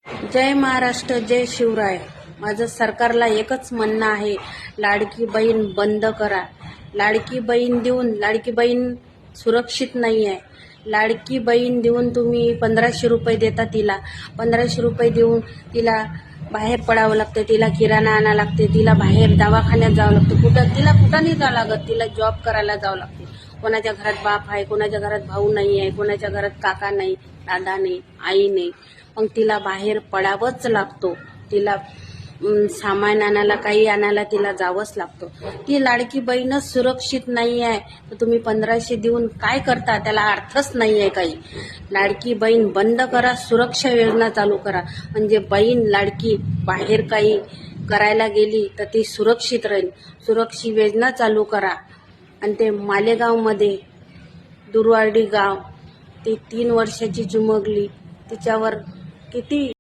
जय महाराष्ट्र, जय शिवराय. माझं सरकारला एकच म्हणणं आहे, लाडकी बहीण बंद करा. लाडकी बहीण देऊन लाडकी बहीण सुरक्षित नाही आहे. लाडकी बहीण देऊन तुम्ही 1500 रुपये देता तिला. 1500 रुपये देऊन तिला बाहेर पडावं लागतं, तिला किराणा आणा लागते, तिला बाहेर दवाखान्यात जावं लागतं, तिला कुठं नाही जावं लागत, तिला जॉब करायला जावं लागते. कोणाच्या घरात बाप आहे, कोणाच्या घरात भाऊ नाही आहे, कोणाच्या घरात काका नाही, दादा नाही, आई नाही, मग तिला बाहेर पडावंच लागतो. तिला सामान आणायला, काही आणायला तिला जावंच लागतं. ती लाडकी बहीणच सुरक्षित नाही आहे, तर तुम्ही 1500 देऊन काय करता? त्याला अर्थच नाही आहे काही. लाडकी बहीण बंद करा, सुरक्षा योजना चालू करा, म्हणजे बहीण लाडकी बाहेर काही करायला गेली तर ती सुरक्षित राहील. सुरक्षित योजना चालू करा. आणि ते मालेगावमध्ये दुर्वाडी गाव, ती 3 वर्षाची चिमुकली, तिच्यावर किती